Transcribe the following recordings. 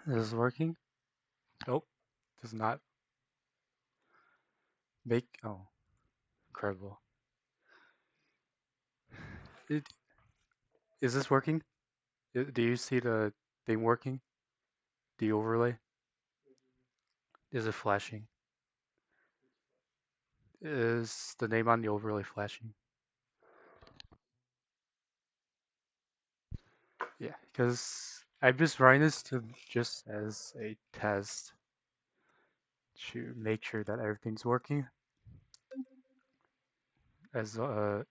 Is this working? Oh, does not make. Oh, incredible. It, is this working? Do you see the thing working? The overlay? Is it flashing? Is the name on the overlay flashing? Yeah, because I'm just running this to just as a test to make sure that everything's working. As because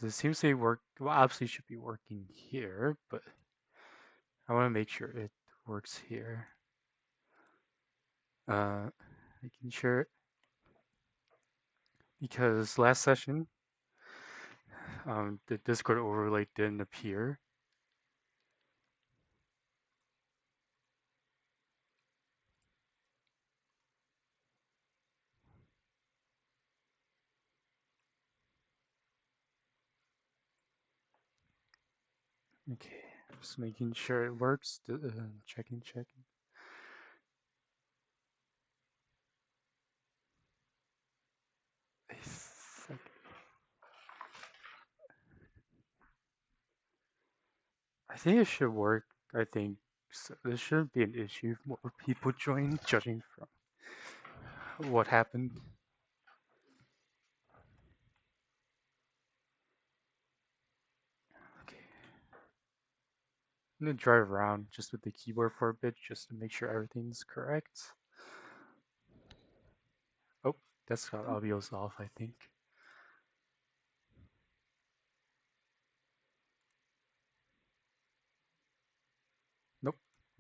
it seems to work. Well, obviously it should be working here, but I want to make sure it works here. Making sure because last session, the Discord overlay didn't appear. Okay, just making sure it works. Checking. I think it should work. I think so. There shouldn't be an issue. More people join, judging from what happened. Okay. I'm gonna drive around just with the keyboard for a bit, just to make sure everything's correct. Oh, that's audio's off, I think.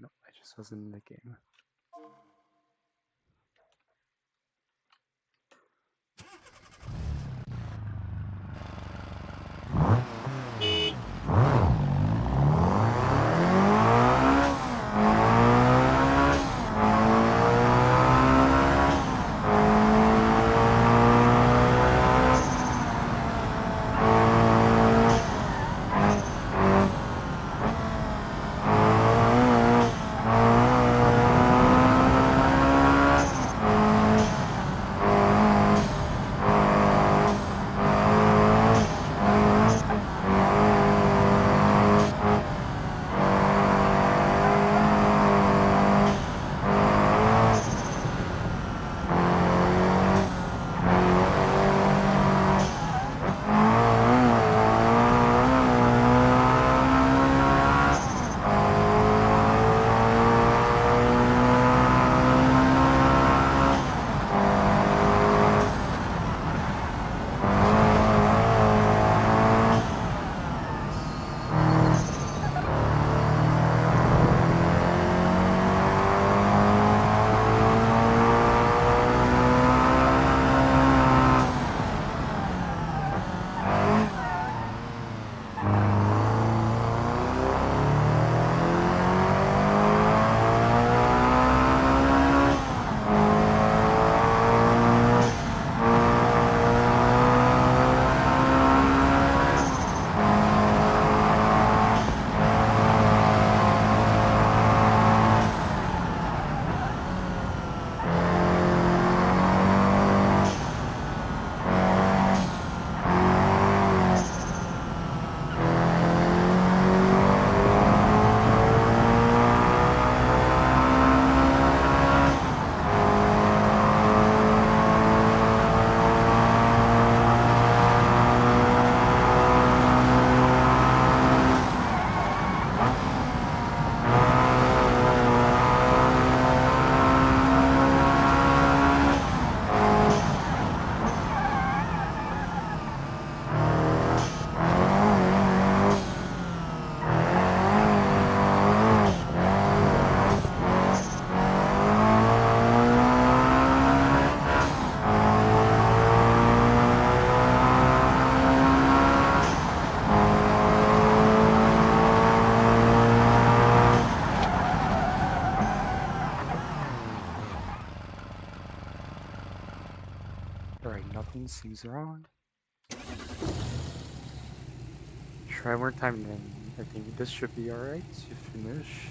Nope, I just wasn't in the game. Alright, nothing seems wrong. Try one more time and then I think this should be alright to finish.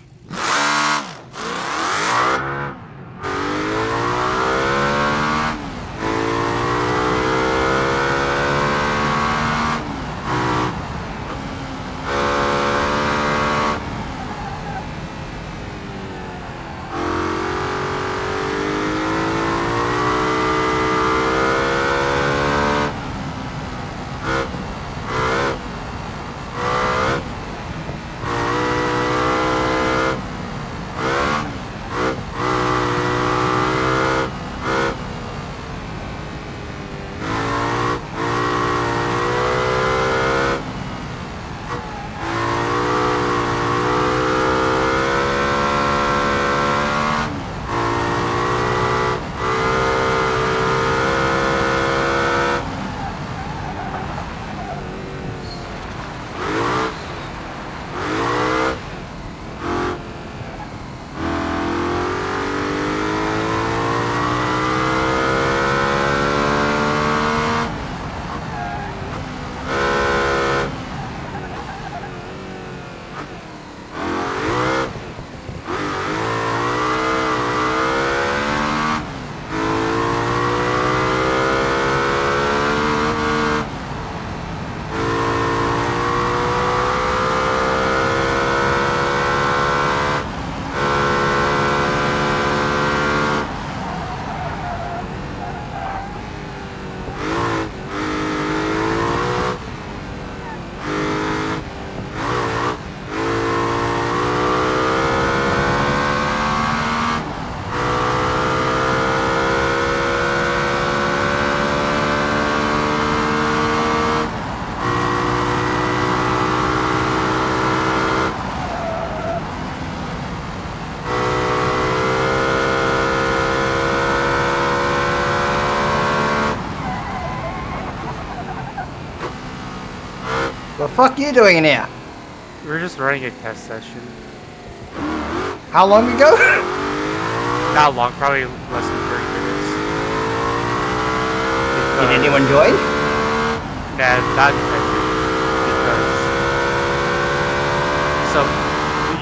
The fuck are you doing in here? We're just running a test session. How long ago? Not long, probably less than 30 minutes. Did anyone join? Nah, not intended. Because... So,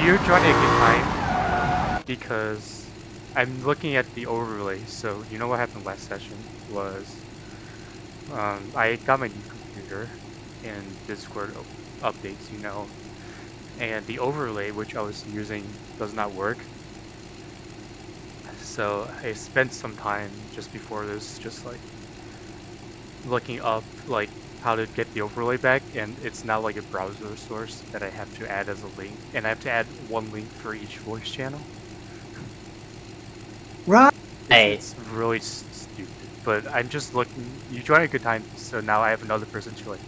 you're trying to get time because I'm looking at the overlay. So, you know what happened last session was... I got my new computer and Discord updates, you know. And the overlay which I was using does not work. So I spent some time just before this just like looking up like how to get the overlay back, and it's not like a browser source that I have to add as a link, and I have to add one link for each voice channel. Right. It's really stupid, but I'm just looking. You join a good time, so now I have another person to like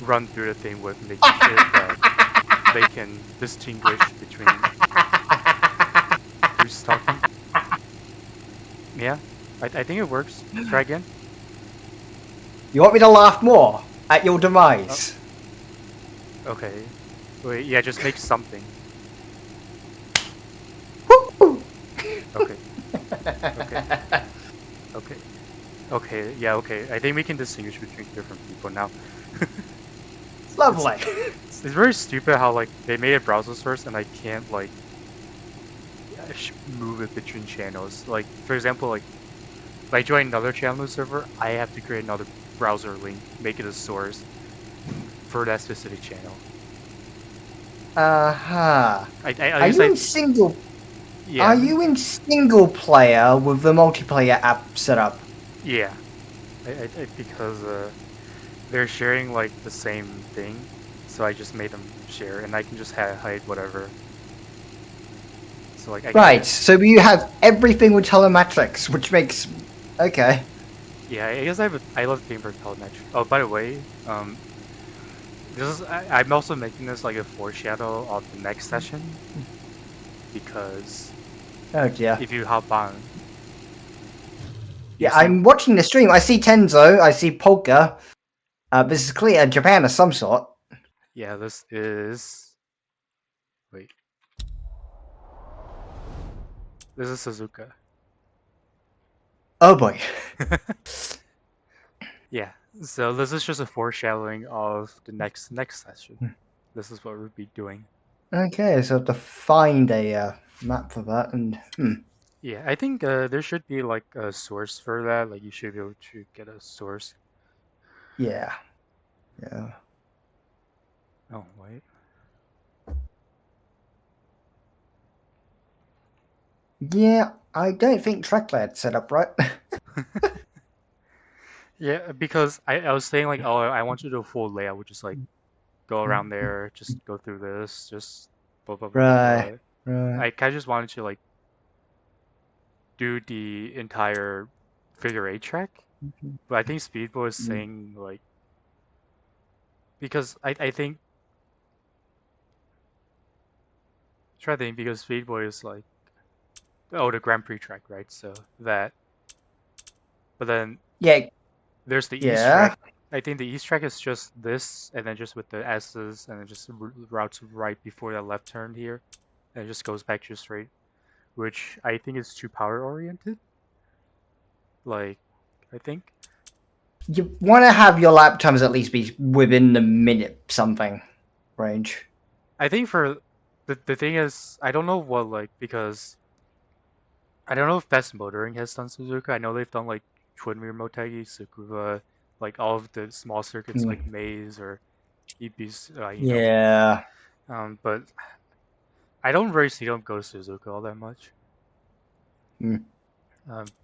run through the thing with, making sure that they can distinguish between who's talking. Yeah, I think it works. Try again. You want me to laugh more at your demise? Okay. Wait, yeah, just make something. Woo! Okay. Okay. Okay. Okay, yeah, okay. I think we can distinguish between different people now. Lovely. It's very stupid how, like, they made a browser source and I can't, like, move it between channels. Like, for example, like, if I join another channel server, I have to create another browser link, make it a source for that specific channel. Uh-huh. At Are least you in single... Yeah. Are you in single player with the multiplayer app set up? Yeah. Because, they're sharing, like, the same thing, so I just made them share, and I can just hide whatever. So, like, Right, so you have everything with telemetrics, which makes... Okay. Yeah, I guess I love Gamer Telemetry. Oh, by the way, I'm also making this like a foreshadow of the next session, because Oh dear. if you hop on, Yeah, I'm watching the stream. I see Tenzo, I see Polka. This is clear Japan of some sort. Yeah, this is... Wait. This is Suzuka. Oh boy. Yeah, so this is just a foreshadowing of the next session. This is what we'll be doing. Okay, so I have to find a map for that, and Yeah, I think there should be like a source for that. Like you should be able to get a source. Yeah. Yeah. Oh, wait. Yeah, I don't think TrackLad's set up right. Yeah, because I was saying like, oh, I want to do a full layout, which is like go around there, just go through this, just blah blah blah blah blah. Right. Right. I kind of just wanted to like do the entire figure eight track, but I think Speedboy is Mm. saying like because I think try to think because Speedboy is like oh the Grand Prix track, right? So that, but then Yeah. there's the East Yeah. track. I think the East track is just this, and then just with the S's, and then just routes right before that left turn here, and it just goes back just straight, which I think is too power oriented. Like, I think You want to have your lap times at least be within the minute something range. for the thing is I don't know what like because I don't know if Best Motoring has done Suzuka. I know they've done like Twin Rear Motegi, Tsukuba, like all of the small circuits Mm. like Maze or EB's, Yeah. but I don't really see them go to Suzuka all that much. Mm.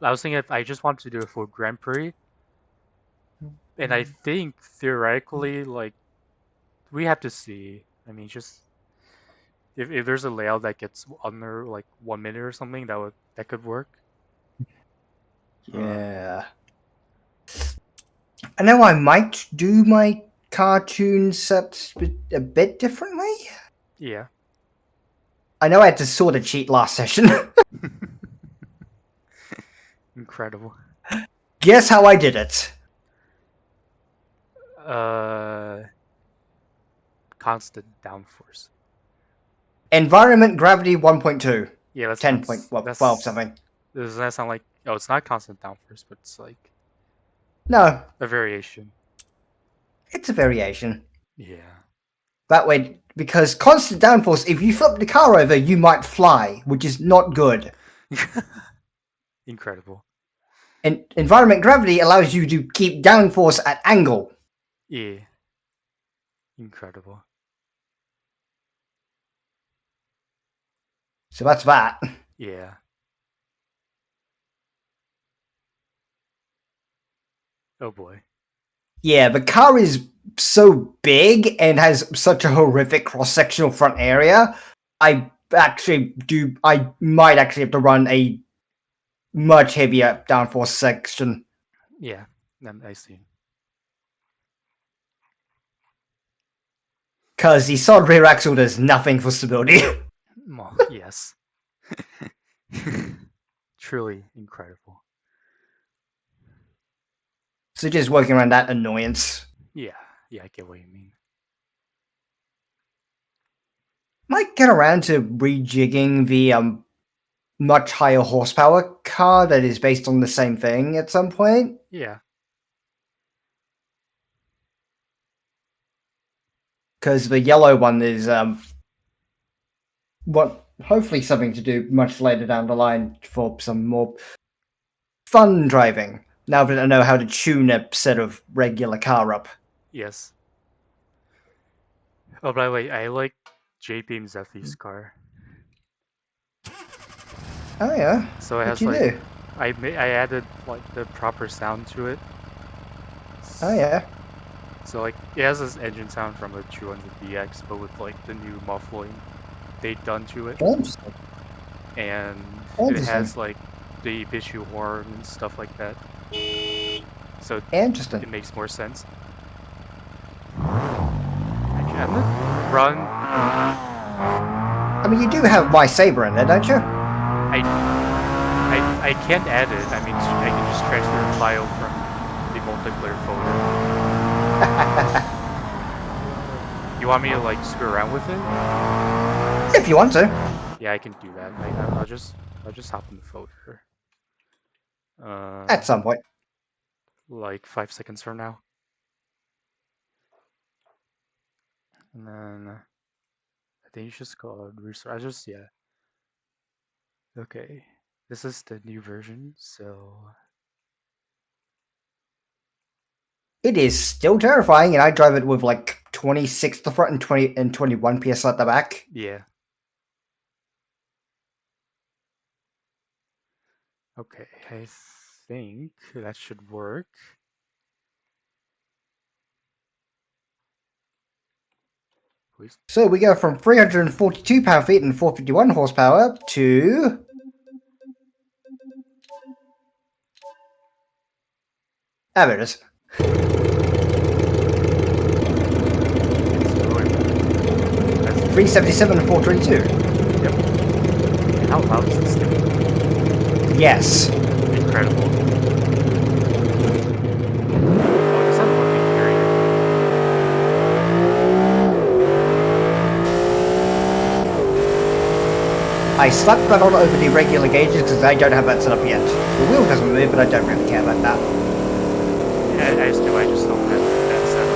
I was thinking if I just wanted to do it for Grand Prix, and I think theoretically, like we have to see. I mean, just if there's a layout that gets under like 1 minute or something, that could work. Uh, Yeah. I know I might do my cartoon sets a bit differently. yeah. I know I had to sort of cheat last session. Incredible. Guess how I did it? Uh, constant downforce. Environment gravity 1.2. Yeah, 10 point, well, 12 that's something. doesn't that sound like oh it's not constant downforce, but it's like No, a variation. it's a variation. Yeah. That way, because constant downforce, if you flip the car over, you might fly, which is not good. Incredible. And environment gravity allows you to keep downforce at angle. Yeah. Incredible. So that's that. Yeah. Oh boy. Yeah, the car is so big and has such a horrific cross-sectional front area. I might actually have to run a much heavier downforce section. Yeah. I see. Because the solid rear axle does nothing for stability. Well, yes. Truly incredible. So just working around that annoyance. Yeah. Yeah, I get what you mean. Might get around to rejigging the much higher horsepower car that is based on the same thing at some point. Yeah. Because the yellow one is what hopefully something to do much later down the line for some more fun driving. Now that I know how to tune a set of regular car up. Yes. Oh, by the way, I like J Beam Zephy's car. Oh yeah, So it what has you like do? I added like the proper sound to it. Oh yeah, So like it has this engine sound from a 200DX, but with like the new muffling they've done to it, interesting. and it Interesting. has like the Bishu horn and stuff like that. So Interesting. it makes more sense. Actually, I'm gonna run. I mean, you do have my saber in there, don't you? I can't add it. I mean, I can just transfer a file from the multiplayer folder. You want me to like screw around with it? If you want to. Yeah, I can do that. I'll just hop in the folder. At some point. Like 5 seconds from now, and then I think you just call it restart. Yeah. Okay. This is the new version, so It is still terrifying, and I drive it with like 26 at the front and 21 PS at the back. yeah. Okay, I think that should work. Please. So we go from 342 pound-feet and 451 horsepower to... Ah, there it is. It's going. That's 377 and 422. yep. And how loud is this thing? Yes. Incredible. Oh, it's not working period. I slapped that on over the regular gauges because I don't have that set up yet. The wheel doesn't move, but I don't really care about that. Yeah, I just don't have that set up.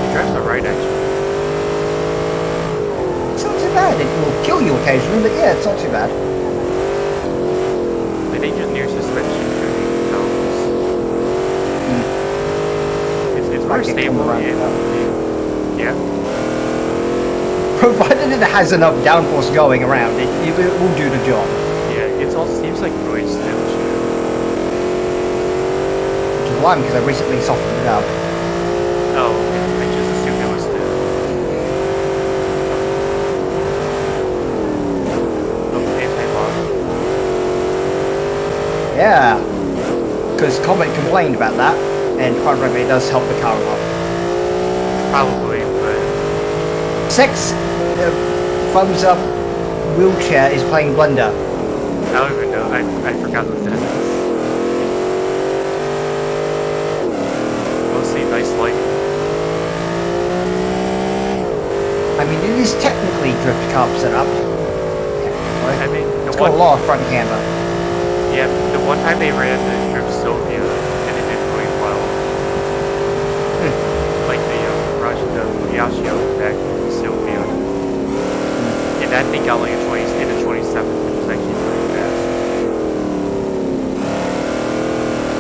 It drives alright actually. It's not too bad. It will kill you occasionally, but yeah, it's not too bad. I think just near suspension tuning helps. It's more Might get stable come around and yeah. Provided it has enough downforce going around, it will do the job. Yeah, it all seems like noise still. Which is why, because I recently softened it up. Oh, okay. I just assumed it was still. Oh, anti-lock. Yeah. Because Comet complained about that, and quite frankly, it does help the car a lot. Probably, but Sex, thumbs up, wheelchair is playing Blender. I don't even know. I forgot what that is. Mostly nice lighting. I mean, it is technically drift carb set up. I mean, It's got a lot of front camber. yeah, the one time they ran the Drift Sylvia, and it did really well. Like the Yashio back Sylvia. And that thing got like a 20 in a 27, which is actually pretty fast.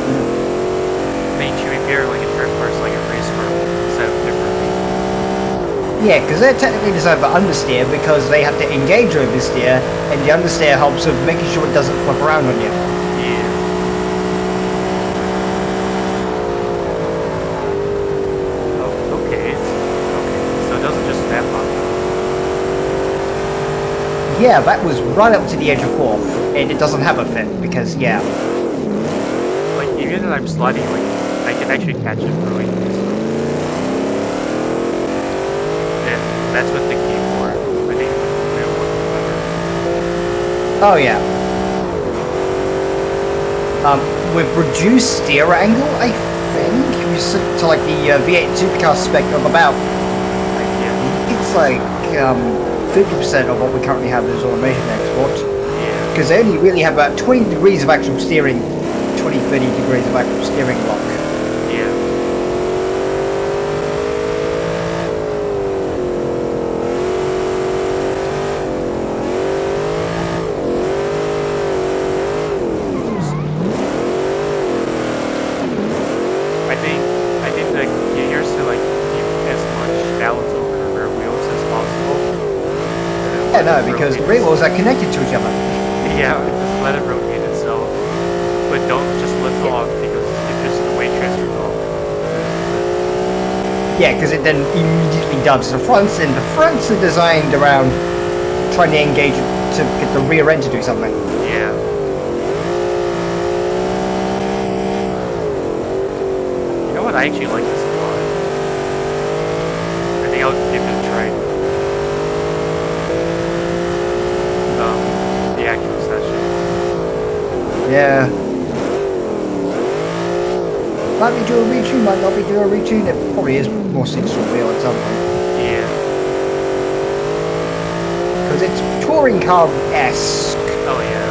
I mean, should we pair like a drift first, like a race car, set up differently? Yeah, because they're technically designed for understeer because they have to engage oversteer, and the understeer helps with making sure it doesn't flip around on you. Yeah. Oh, okay. So it doesn't just snap on. Yeah, that was right up to the edge of fourth, and it doesn't have a fifth because, yeah. Like, even if I'm sliding, like, I can actually catch it really easily. And that's what the keyboard, I think, will work better. Oh, yeah. With reduced steer angle, I think, you set to like the V8 supercar spec of about, it's like 50% of what we currently have as automation export. Yeah. Because they only really have about 20 degrees of actual steering, 30 degrees of actual steering lock. Yeah. I think the gears to like keep as much balance over the rear wheels as possible. Yeah, no, because the rear wheels are connected to each other. Yeah, just let it rotate itself. But don't just lift off because it's just the weight transfer off. Yeah, because it then immediately doves the fronts, and the fronts are designed around trying to engage to get the rear end to do something. Yeah. You know what? I actually like this a lot. I think I'll give it a try. The actual session. Yeah. Might be due a retune, might not be due a retune. It probably is more suited to a wheel at some point. Yeah. Because it's touring car-esque. Oh yeah.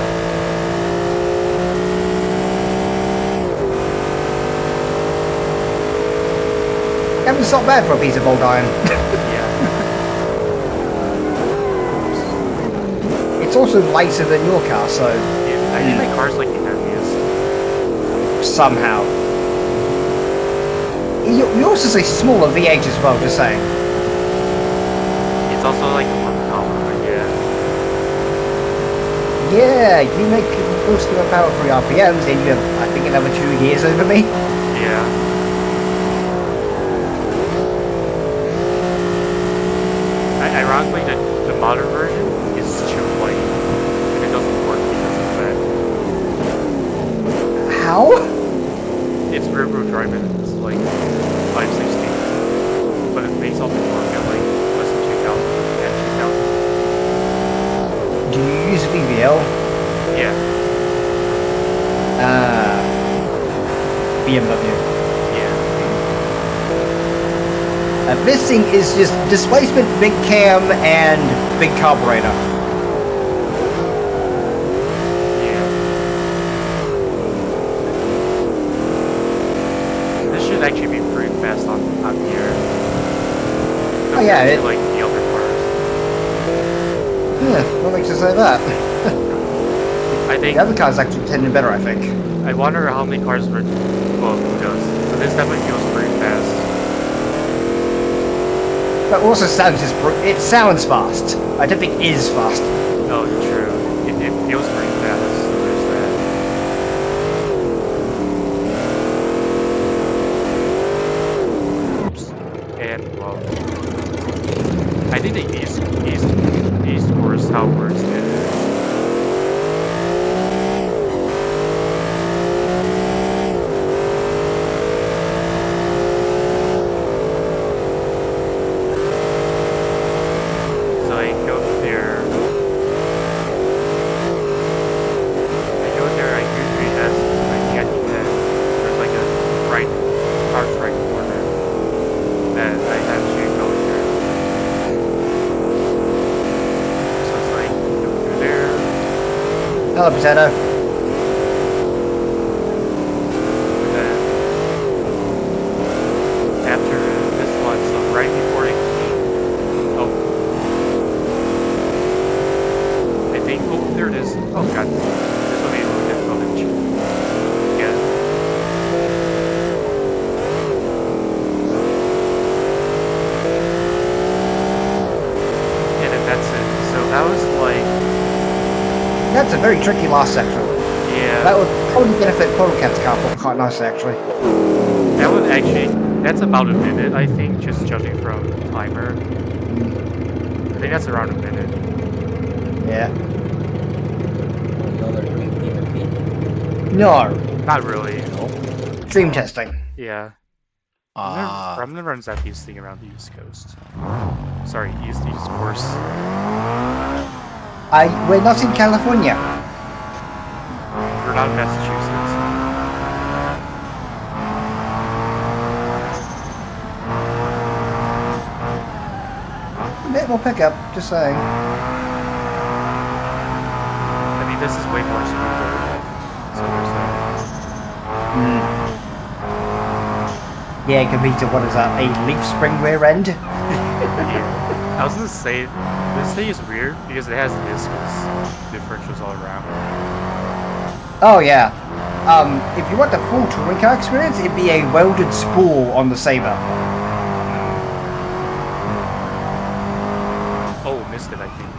And it's not bad for a piece of old iron. Yeah. it's also lighter than your car, so Yeah, I think my car's like the heaviest. somehow. Yours is a smaller V8 as well, just saying. It's also like more power, but yeah. Yeah, you make most of your power 3 RPMs, and you have, I think, another 2 years over me. Yeah. Ironically, the modern version is chill light, and it doesn't work because of that. How? It's rear-wheel drive and it's like 560, but it makes all the torque at like less than 2,000 at 2,000. Do you use VVL? Yeah. BMW. Yeah. This thing is just displacement, big cam, and big carburetor. Yeah. This should actually be pretty fast on here. Oh yeah, Compared to, like the other cars. What makes you say that? I think The other car's actually tending better, I think. I wonder how many cars were. Well, who knows? But this definitely feels pretty fast. But also sounds it sounds fast. I don't think it is fast. Oh, true. It feels pretty fast. So there's that. Oops. And well, I think the East Course how it works is. Hello, Potato. And then after this one, so right before it came, oh, I think, oh, there it is. Oh god, this will be a little difficult to get. And then that's it. So that was like... That's a very tricky last section. Yeah. That would probably benefit Polecat's car quite nicely, actually. That would actually... That's about a minute, I think, just judging from timer. I think that's around a minute. Yeah. Y'all are doing PvP? No. Not really. No. Dream testing. Yeah. Ah. I'm gonna run Southeast thing around the East Coast. Sorry, East Course. We're not in California. We're not in Massachusetts. A bit more pickup, just saying. I mean, this is way more smoother. So there's that. Yeah, compared to what is that? A leaf spring rear end? Yeah. I was gonna say, this thing is weird because it has viscous differentials all around. Oh yeah. If you want the full touring car experience, it'd be a welded spool on the Sabre. Oh, missed it, I think.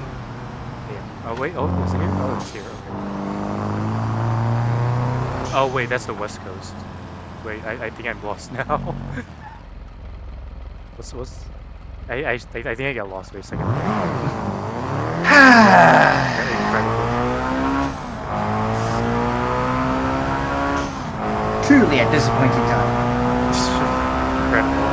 Yeah. Oh wait, oh, is it here? Oh, it's here, okay. Oh wait, that's the West Coast. Wait, I think I'm lost now. what's... I think I got lost. Wait a second. Incredible. Truly a disappointing time. Incredible.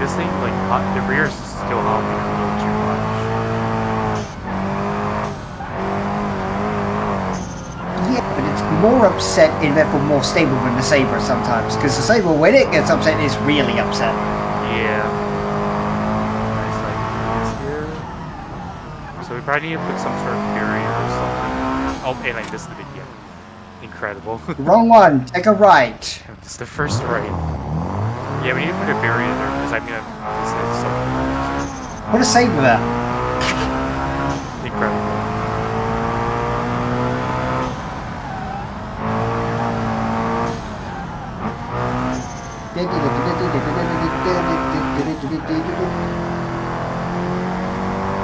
This thing, like, the rear is still hopping a little too much. Yeah, but it's more upset and therefore more stable than the Sabre sometimes. Because the Sabre, when it gets upset, is really upset. Yeah. Nice, like, this here. So we probably need to put some sort of barrier or something. Oh, and I missed the video. Incredible. Wrong one. Take a right. It's the first right. Yeah, we need to put a barrier there because I mean, it's so What a save with that. incredible.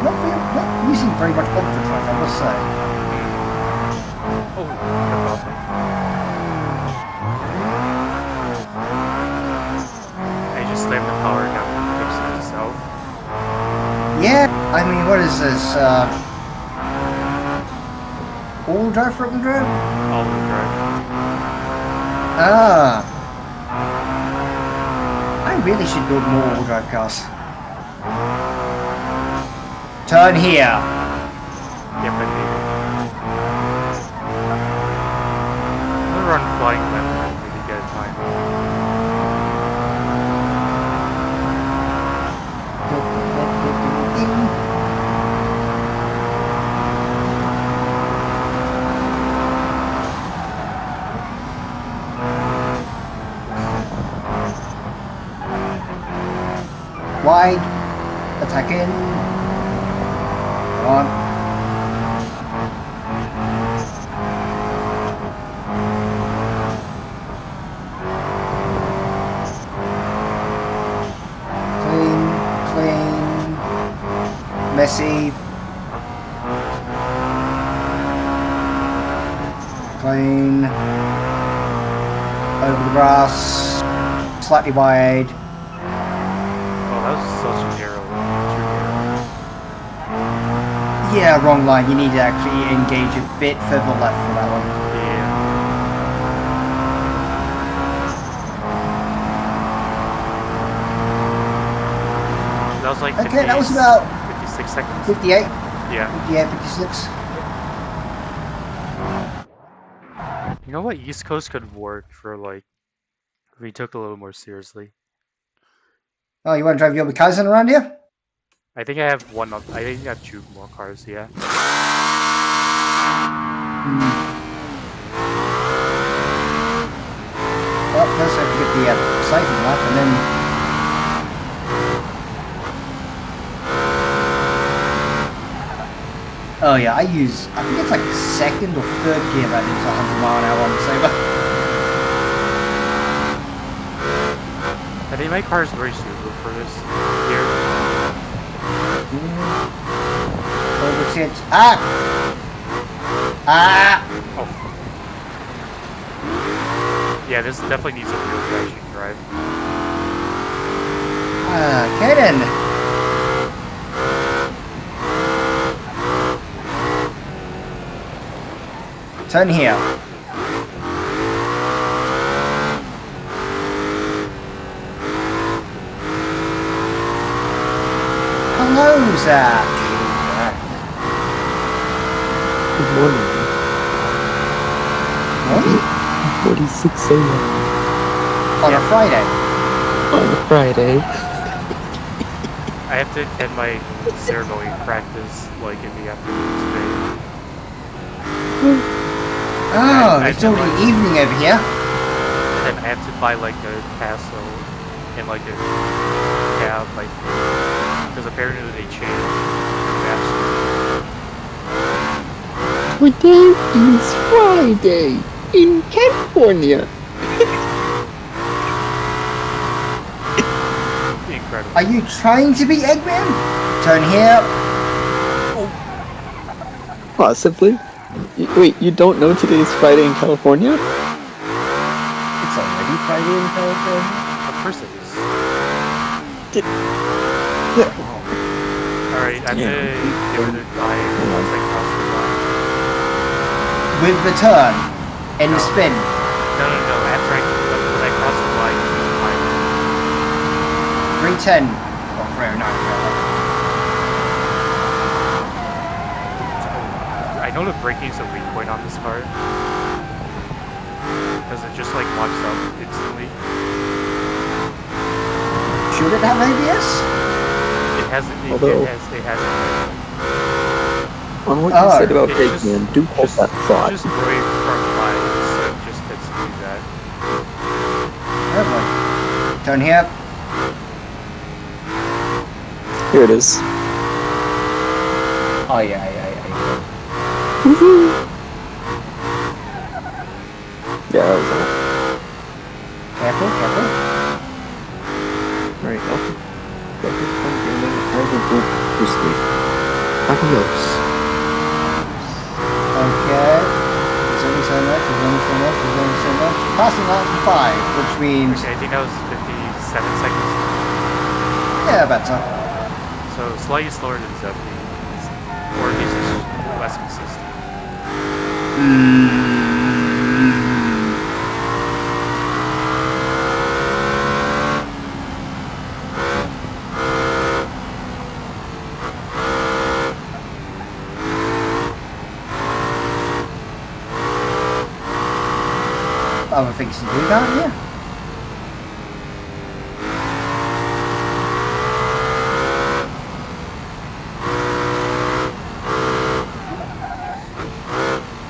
Not using very much overdrive, I must say. Oh, that's awesome. I just slammed the power down and fixed itself. Yeah, I mean, what is this? All drive, front wheel drive? All wheel drive. Ah. I really should build more all drive cars. Turn here. Yep, I need it. I'm gonna run flying left and maybe get a time. Wide. Attacking. Come on. Clean. Messy. Clean. Over the grass. Slightly wide. Oh, that was such a narrow. Too narrow. Yeah, wrong line. You need to actually engage a bit further left for that one. Yeah. That was like 50, Okay, that was about 56 seconds. 58. Yeah. 58, 56. You know what? East Coast could work for like if we took it a little more seriously. Oh, you want to drive your Kaizen around here? I think I have one up. I think I have 2 more cars. Yeah. Well, first I have to get the siphon lap and then... Oh yeah, I think it's like second or third gear that is 100 mile an hour on the Saber. I think my car is very suitable for this here. Over shit. Ah! Ah! Oh. Yeah, this definitely needs a real crashing drive. Okay then. Turn here. Hello, Zach. Good morning. Morning? 46 a.m. On a Friday. on a Friday. I have to attend my ceremony practice like in the afternoon today. Oh, I it's know, already like- evening over here. And then I have to buy like a Paso and like a cab, like because apparently they changed the maps. Today is Friday in California. Incredible. Are you trying to be Eggman? Turn here. Possibly. Wait, you don't know today is Friday in California? It's already Friday in California? Of course it is. Yeah. Alright, I'm Yeah. gonna give it a try once I cross the line. With the turn. And the No. spin. No, after when I cross the line, it's 310. Oh, 309. I know the braking is a weak point on this car. Because it just like locks up instantly. Should it have ABS? It hasn't. Although- It has. On what Oh, you said about it's Eggman, do hold just, that thought. just brave from mine, so just gets to do that. oh boy. Turn here. Here it is. Oh yeah. Woohoo! Yeah, that was all. Careful, careful. Alright, I'll focus on gaming. I will go to sleep. Adios. Okay. There's only so much, there's only so much, there's only so much. Passing out in 5, which means... Okay, I think that was 57 seconds. Yeah, about so. So slightly slower than Zephy, or at least it's less consistent. Other things to do, can't you?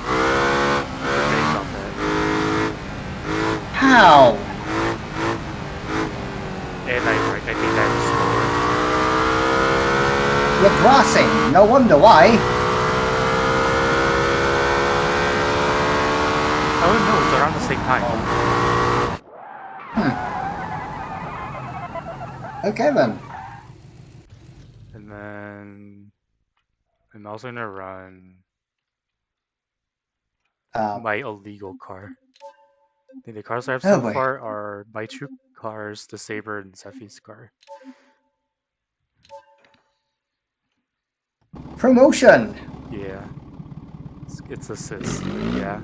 Okay, not bad. How? And I think that was slower. You're crossing. No wonder why. Oh no, it's around the same time. Okay then. And then I'm also gonna run my illegal car. I think the cars I have Oh so boy. far are my 2 cars, the Saber and Zephy's car. Promotion. Yeah. It's assist, but yeah.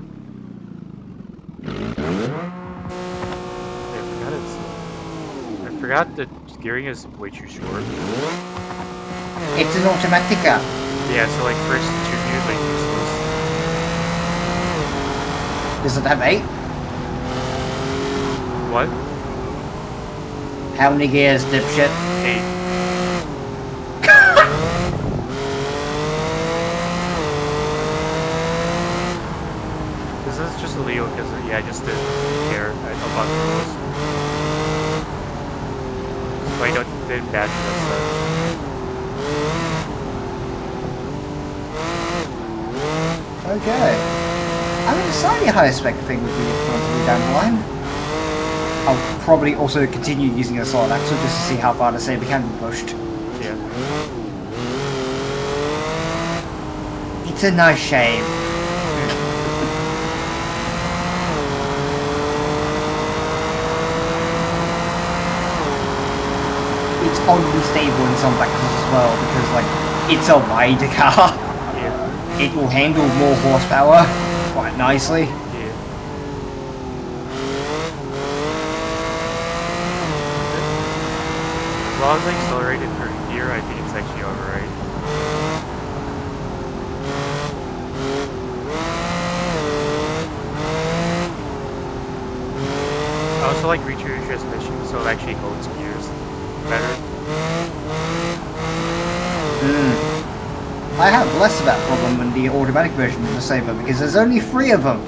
I forgot that gearing is way too short. It's an Automatica. Yeah, so like first 2 gears like useless. Does it have 8? What? How many gears, dipshit? 8. This is just illegal because yeah, I just didn't care about the rules. So I didn't badge this Okay. I mean, a slightly higher spec thing would be fun to do down the line. I'll probably also continue using a solid axle just to see how far the Saber can be pushed. Yeah. It's a nice shape. It's oddly stable in some factors as well because, like, it's a wider car. Yeah. It will handle more horsepower quite nicely. Yeah. As long as I accelerate in third gear, I think it's actually alright. I also like retrue transmission, so it actually holds gears better. I have less of that problem in the automatic version of the Saber because there's only 3 of them.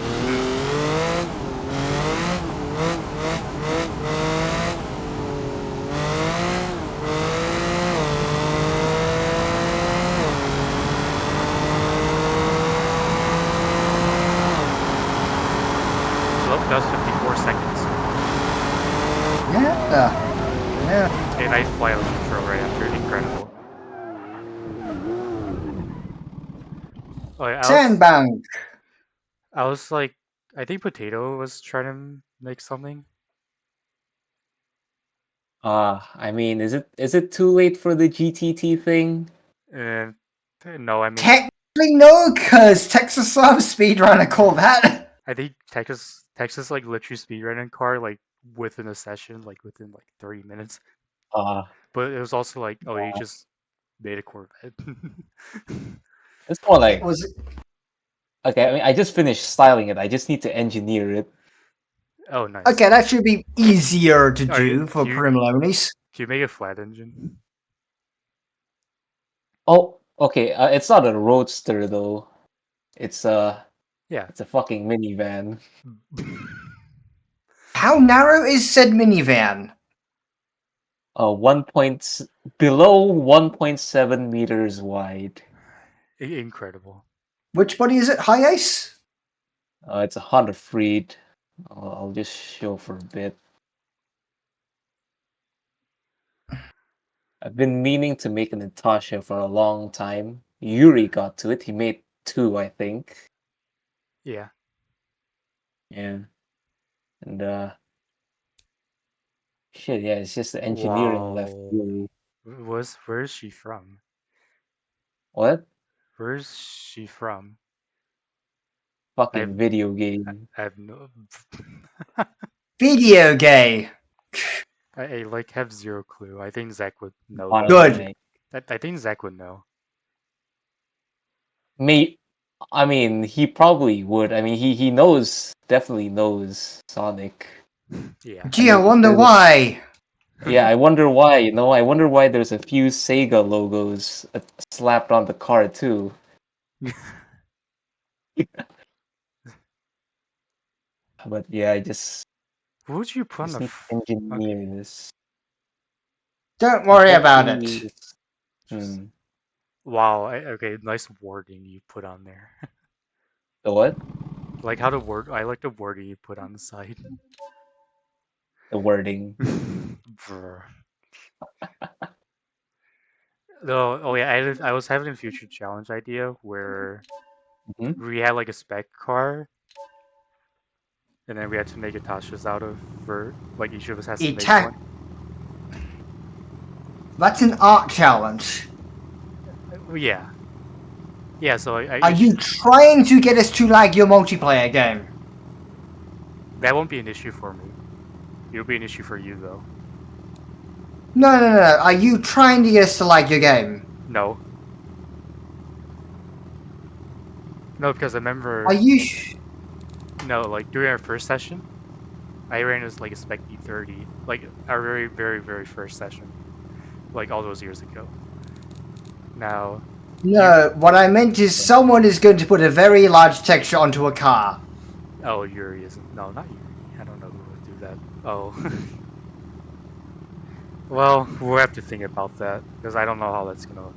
So that was 54 seconds. Yeah. And I fly on neutral right after. Incredible. Oh, yeah, Sandbank. I was like, I think Potato was trying to make something. I mean, is it too late for the GTT thing? And no, I mean, Technically no, because Texas Slam speedrunner call that. I think Texas like literally speedrunning car like within a session, like within like 30 minutes. But it was also like, oh, you just made a Corvette. It's more It like, was okay, I mean, I just finished styling it. I just need to engineer it. Oh, nice. okay. That should be easier to Are do for you- preliminaries. Can you make a flat engine? Oh, Okay, it's not a roadster though. It's a Yeah. it's a fucking minivan. How narrow is said minivan? 1 point below 1.7 meters wide. Incredible. Which body is it? High Ace? It's a Honda Freed. I'll just show for a bit. I've been meaning to make a Natasha for a long time. Yuri got to it. He made 2, I think. Yeah. Yeah. And shit, yeah, it's just the engineering left. Wow. Yuri. Where's she from? What? Where's she from? Fucking video game. I have no. Video gay. I like have zero clue. I think Zach would know. Good. Monotonic. I think Zach would know. I mean, he probably would. I mean, he knows, definitely knows Sonic. Yeah. Gee, I wonder why. Yeah, I wonder why, I wonder why there's a few Sega logos slapped on the car too. But yeah, I just Who would you put on the? need to engineer this. Don't worry about it. Just- Hmm. Wow. Okay. Nice wording you put on there. The what? Like how the word. I like the wording you put on the side. The wording. Brr. No. Oh yeah. I was having a future challenge idea where Mhm. we had like a spec car, and then we had to make Natasha's out of for like each of us has to make Attack. one. That's an art challenge. Yeah. Yeah. So I Are you trying to get us to lag your multiplayer game? that won't be an issue for me. It'll be an issue for you though. No. Are you trying to get us to lag your game? No. No, because I remember. Are you? No, like during our first session, I ran as like a Spec E30, like our very, very, very first session, like all those years ago. Now, No. What I meant is someone is going to put a very large texture onto a car. oh, Yuri isn't. No, not Yuri. I don't know who would do that. Oh. Well, we'll have to think about that because I don't know how that's gonna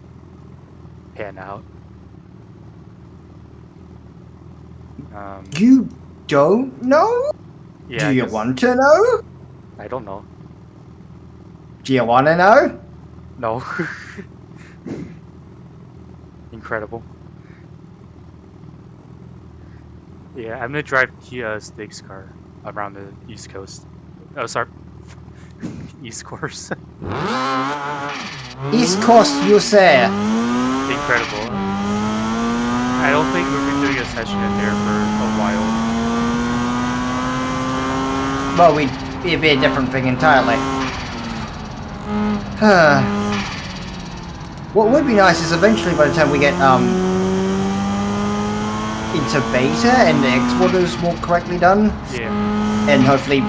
pan out. You don't know? Yeah. Do I you guess- want to know? I don't know. Do you want to know? No. Incredible. Yeah, I'm gonna drive Kia Stig's car around the East Coast. Oh, sorry. East Coast. East Coast, you say. Incredible. I don't think we'll be doing a session in there for a while. Well, it'd be a different thing entirely. What would be nice is eventually by the time we get into beta and the export is more correctly done, Yeah. and hopefully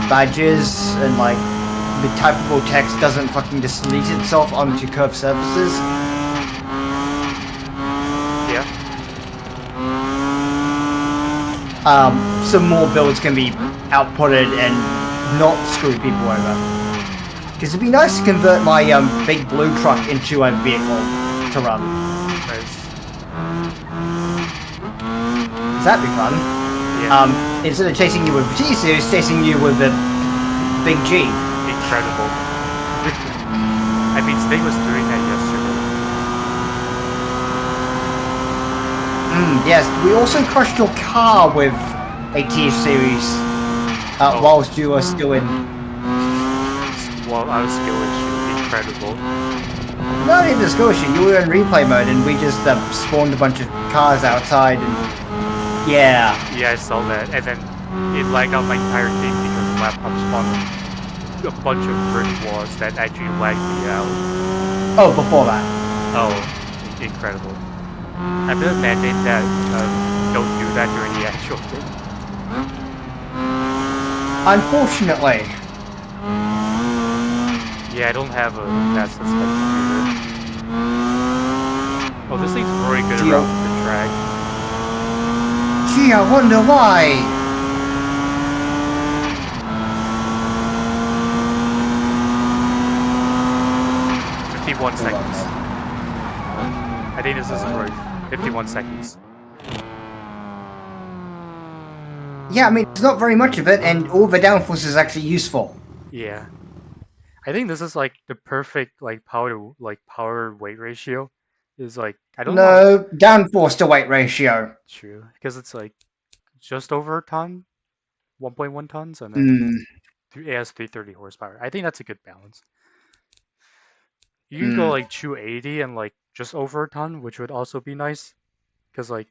badges and like the typable text doesn't fucking just delete itself onto curved surfaces. Yeah. Some more builds can be outputted and not screw people over. Because it'd be nice to convert my big blue truck into a vehicle to run. Nice. That'd be fun. Yeah. Instead of chasing you with T-Series, chasing you with a big G. Incredible. I mean, Stig was doing that yesterday. Yes, we also crushed your car with a T-Series whilst you were still in... Well, I was skilled. Incredible. No, in discussion, you were in replay mode and we just spawned a bunch of cars outside and... Yeah. Yeah, I saw that, and then it lagged out my entire game because the laptop spawned a bunch of brick walls that actually lagged me out. Oh, before that. Oh, incredible. I'm gonna mandate that don't do that during the actual game. Unfortunately. Yeah, I don't have a fast suspect computer. Oh, this thing's really good Geo. around the track. Gee, I wonder why. 51 Hold on, seconds. man. I think this is right. 51 seconds. Yeah, I mean, it's not very much of it, and all the downforce is actually useful. Yeah. I think this is like the perfect like power weight ratio. Is like I don't know. No, downforce to weight ratio. True, because it's like just over a ton, 1.1 tons, and then Hmm. it has 330 horsepower. I think that's a good balance. You can go like 280 and like just over a ton, which would also be nice. Because like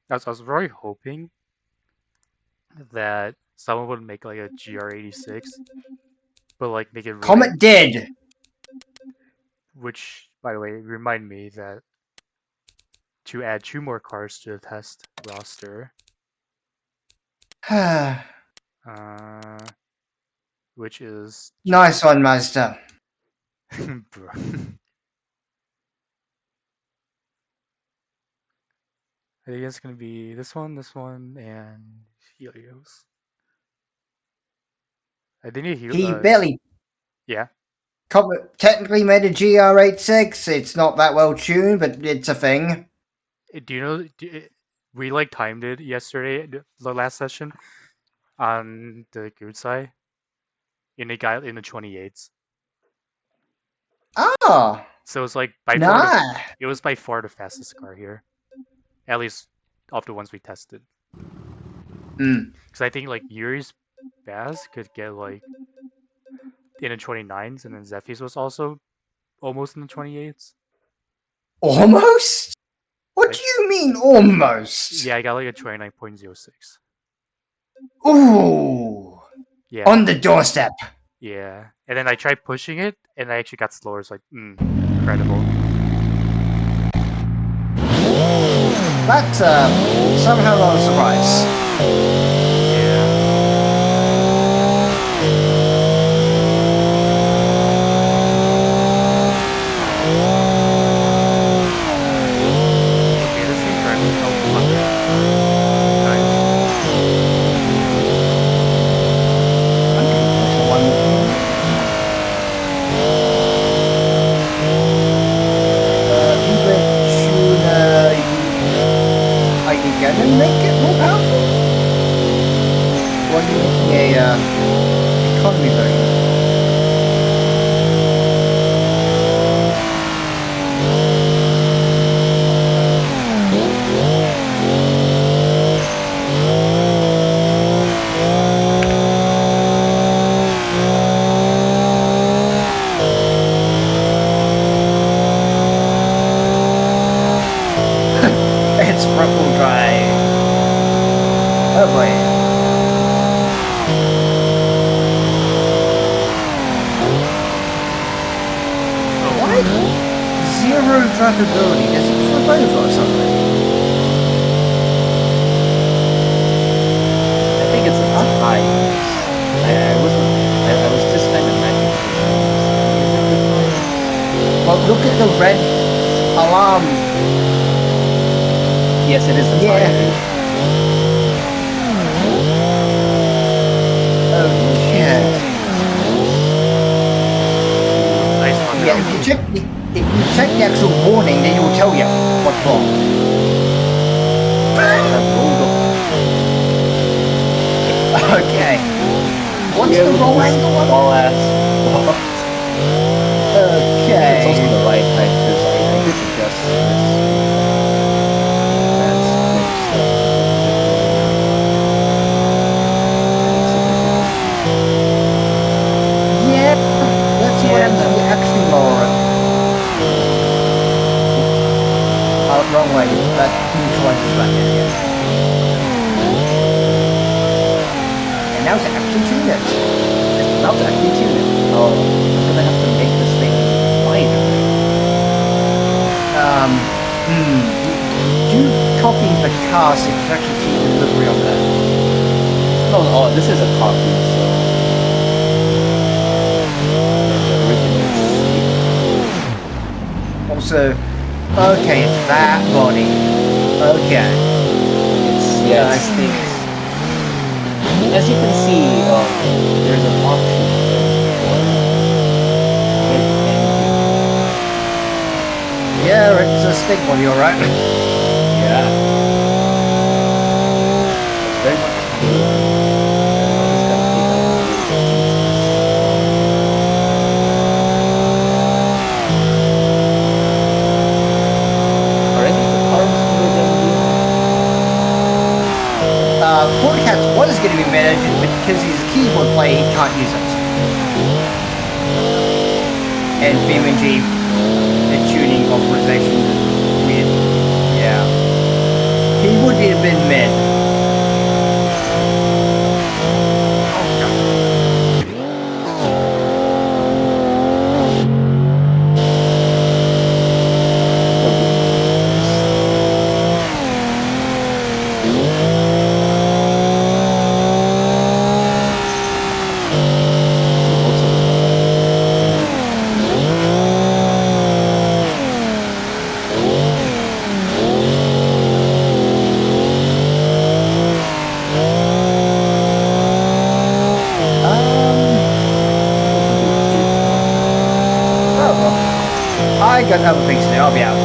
I was very hoping that someone would make like a GR86, but like make it really, Comet did. which by the way remind me that to add 2 more cars to the test roster, which is Nice one, Mazda. bro. I think it's gonna be this one, and Helios. I think He barely yeah. Comet technically made a GR86. It's not that well tuned, but it's a thing. Do you know? We like timed it yesterday, the last session, on the good side. In the 28s. Ah, So it's like by far nah. it was by far the fastest car here, at least of the ones we tested. Hmm. Because I think like Yuri's Baz could get like in the 29s, and then Zephy's was also almost in the 28s. Almost? What Like, do you mean, almost? yeah, I got like a 29.06. Ooh. Yeah. On the doorstep. Yeah. And then I tried pushing it, and I actually got slower. It's like, incredible. That's somehow not a surprise. Yeah. Okay, this thing driving out 100. Nice. I'm getting close to one. Are you gonna make it more powerful? Or are you making a economy version? It's front-wheel drive. Oh boy. Why? Zero drivability. Does it flip over or something? I think it's a tie. I was just kind of imagining. Is it the tie? Well, look at the red alarm. Yes, it is the Yeah. tie. Okay. Nice 100. Yeah, if you check the actual warning, then it will tell you what's wrong. Okay. What's the wrong angle on Small ass. Okay. It's also the right height because I did adjust this. Yeah. Let's see what happens if we actually lower it. Oh, wrong way. That neutralizes that area. And now to actually tune it. Now to actually tune it. Oh, I'm gonna have to make this thing wider. Do copy the car so you can actually keep the delivery on that. No, oh, this is a copy, so. The original is. Also, Okay, it's that body. Okay. It stinks. As you can see, there's an option for mid-engine. Yeah, it's a stick body, alright. Yeah. It's very much cool. Just gotta take out the wheels and are any of the cars mid-engine? Portcats was going to be mid-engine, but because he's a keyboard player, he can't use it. And BeamNG, the tuning authorization is weird. Yeah. He would have been mid. I got other things to do, I'll be out.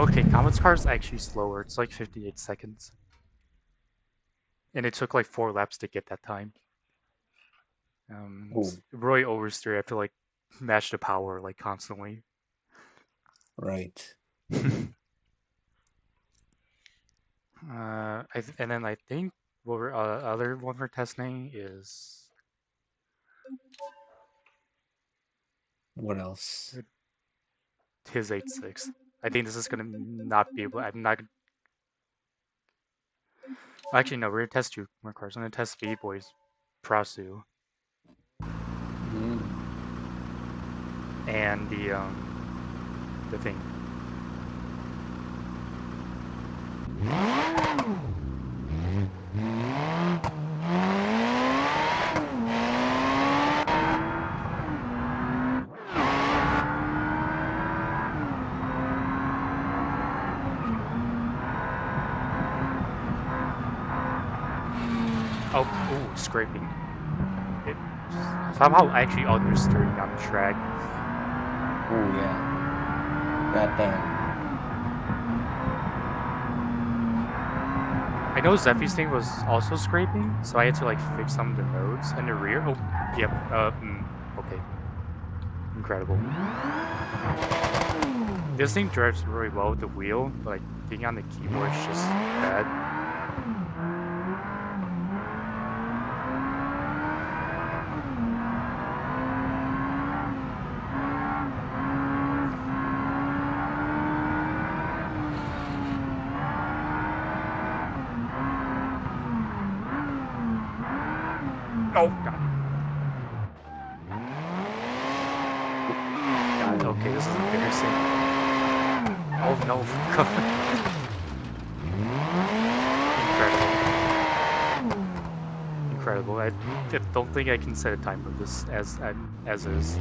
Okay, Comet's car is actually slower. It's like 58 seconds. And it took like 4 laps to get that time. Roy Oversteer, I feel like, matched the power like constantly. Right. And then I think what we're, other one we're testing is What else? his 8.6. I think this is gonna not be able. I'm not. Actually, no. We're gonna test 2 more cars. I'm gonna test Speed Boy's Prasu and the thing. Oh, ooh, scraping. It somehow actually understeering on the track. Oh yeah. God damn. I know Zeffy's thing was also scraping, so I had to like fix some of the nodes and the rear. Oh, yep. Okay. Incredible. This thing drives really well with the wheel, but like being on the keyboard is just bad. Oh god. God, okay, this is embarrassing. Oh no. Incredible. I don't think I can set a timer of this as is.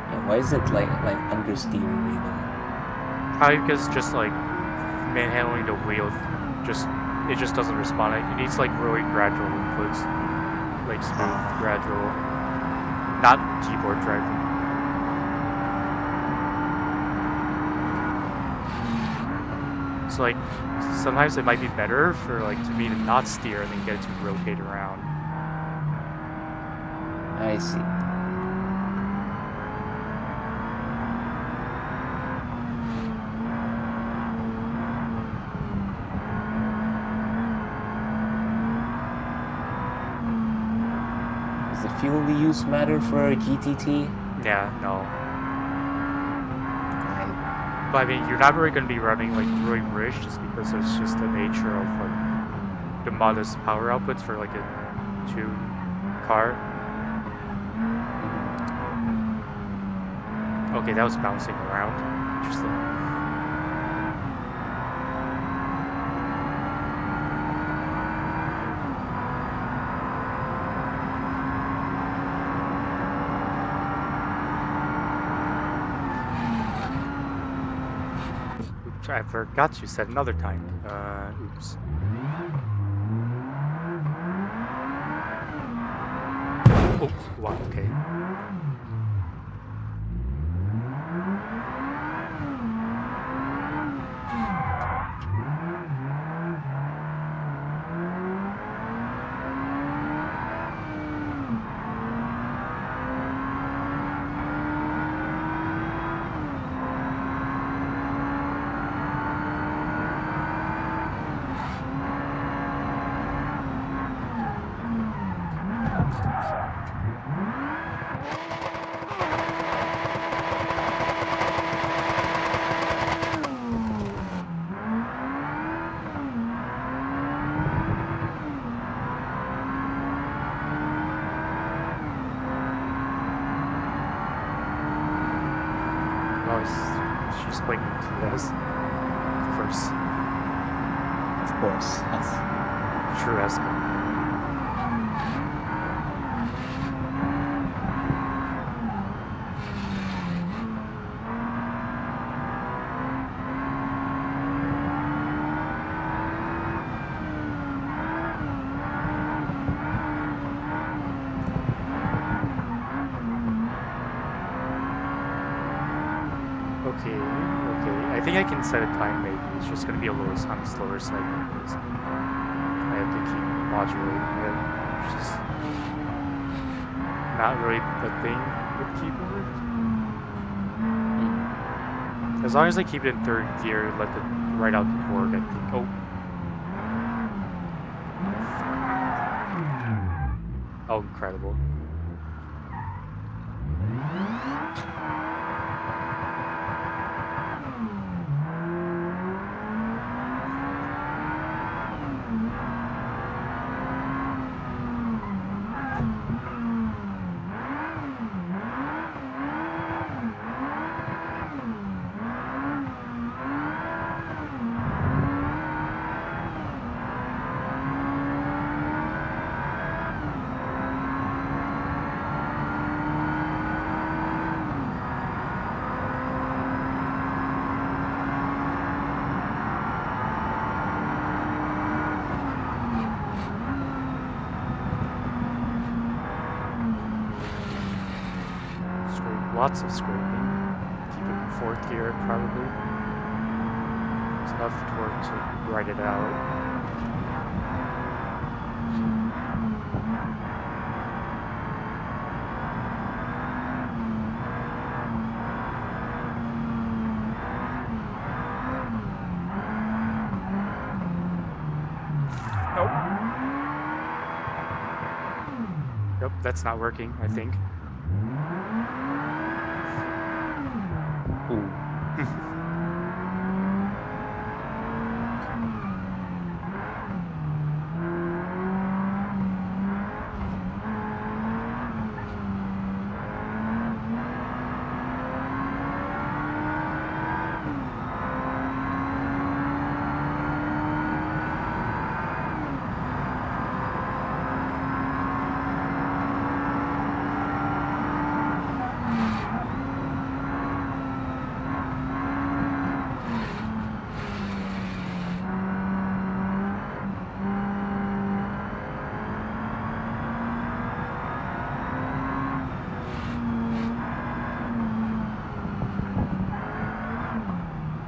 Yeah, why is it like understeery though? Probably because just like manhandling the wheel, it just doesn't respond. It needs like really gradual inputs, like smooth, gradual, not keyboard driving. like sometimes it might be better for like to me to not steer and then get it to rotate around. I see. Does the fuel we use matter for a GTT? Yeah, no. I, But I mean, you're not really going to be running like really rich just because it's just the nature of like the modest power outputs for like a two car. Okay, that was bouncing around. Interesting. Oops, I forgot to set another time. Oops. Oh, wow, okay. She's playing TS first. of course. True as. Okay, okay. I think I can set a time maybe. It's just gonna be a little on the slower side because I have to keep modulating it. Which is not really the thing with keyboard. As long as I keep it in third gear, let the right out the torque, I think. Oh. Oh, incredible. Lots of scraping. Keep it in fourth gear, probably. It's enough torque to ride it out. Nope. Nope, that's not working, I think. Ooh.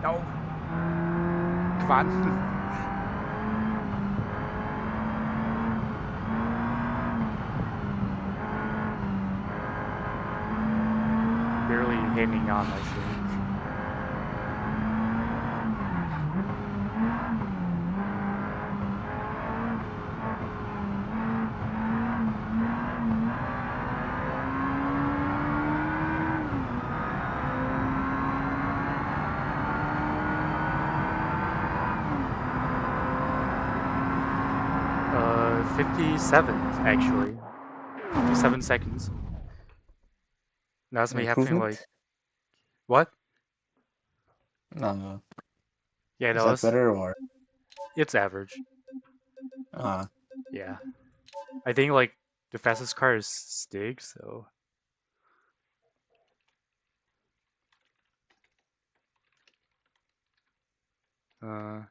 No. Come on. Barely hanging on, I think. Uh, 57 actually. 57 seconds. That's me having like Improvement? what? No. Yeah, Is no, that better or? it's average. Uh, Yeah, I think like the fastest car is Stig, so uh,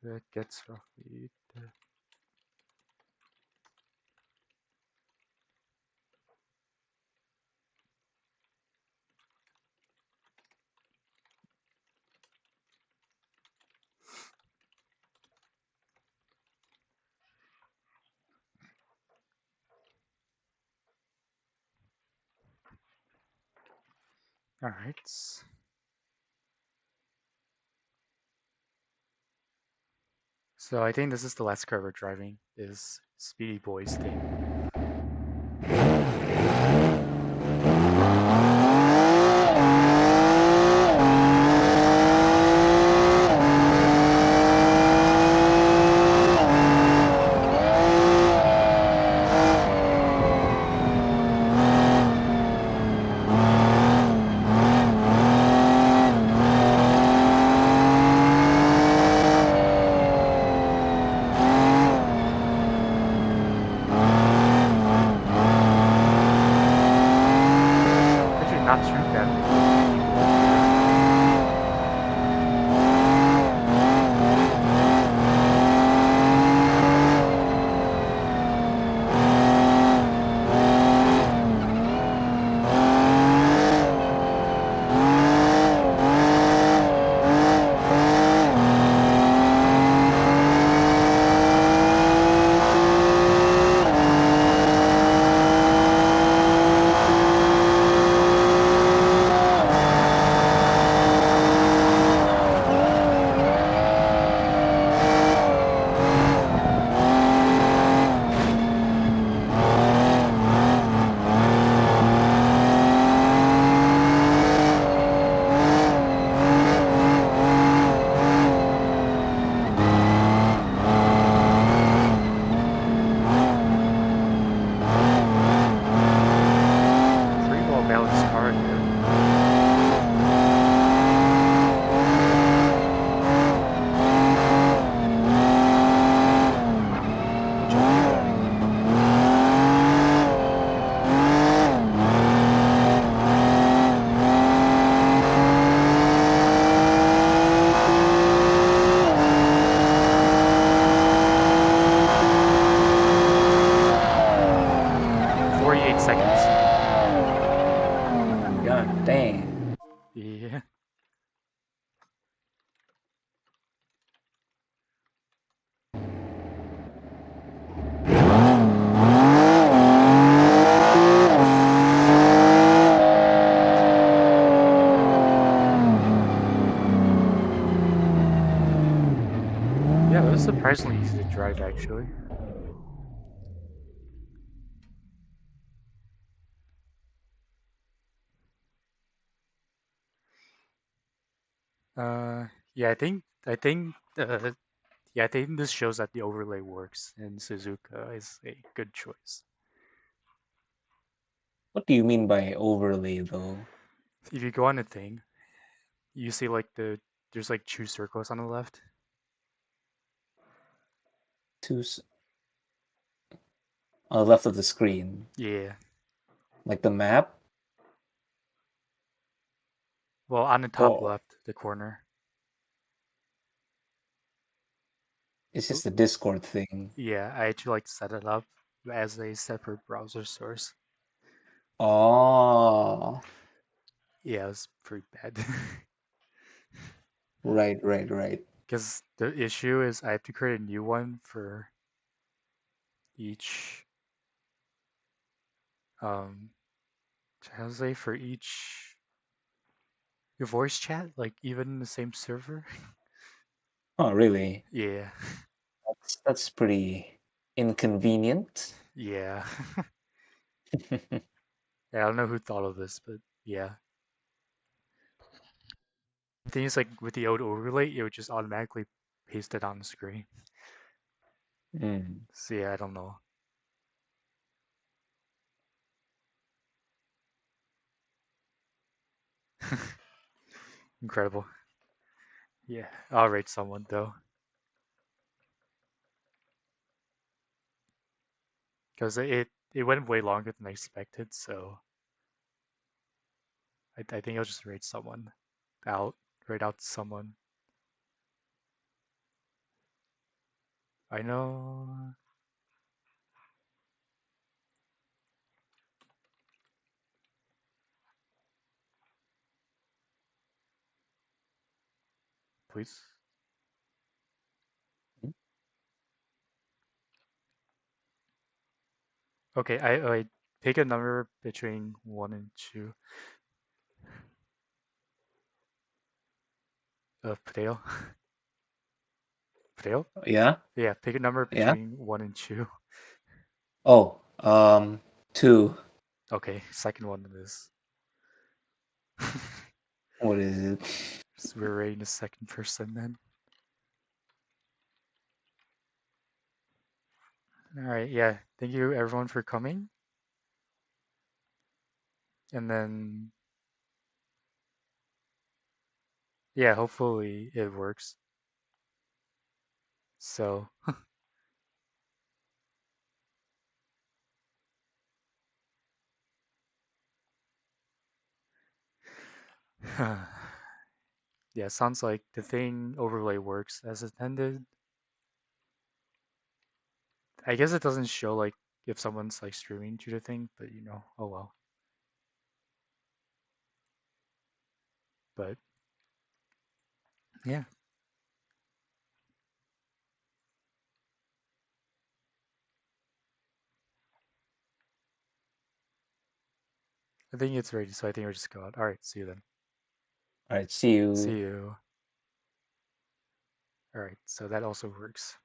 that gets roughly. All right. So I think this is the last car we're driving. Is Speedy Boys thing. Actually, not too bad for people up here. Pretty well balanced car here. junkie driving there. Yeah. 48 seconds. God damn. Yeah. Yeah, that was surprisingly easy to drive actually. Uh, yeah, I think this shows that the overlay works, and Suzuka is a good choice. What do you mean by overlay though? If you go on a thing, you see like there's like two circles on the left. Two on the left of the screen. Yeah, Like the map? Well, on the top Oh, left, the corner. it's just a Discord thing. Yeah, I actually like set it up as a separate browser source. Oh, Yeah, it was pretty bad. right, right, right. Because the issue is I have to create a new one for each how to say, for each voice chat, like even in the same server. Oh, really? Yeah. That's pretty inconvenient. Yeah. Yeah, I don't know who thought of this, but yeah. The thing is, like with the old overlay, it would just automatically paste it on the screen. Mm. So yeah, I don't know. Incredible. Yeah, I'll rate someone though, because it went way longer than I expected. So I think I'll just rate someone out. Rate out someone. I know. Please. Okay, I pick a number between 1 and 2. Potato. Potato? Yeah, Yeah, pick a number yeah. between 1 and 2. Oh, 2. Okay, second one is. What is it? So we're rating the second person then. Alright, yeah. Thank you everyone for coming. And then, yeah, hopefully it works. So, yeah, sounds like the thing overlay works as intended. I guess it doesn't show like if someone's like streaming to the thing, but you know, oh well. But yeah, I think it's ready, so I think we'll just go out. Alright, see you then. All right, see you. See you. Alright, so that also works.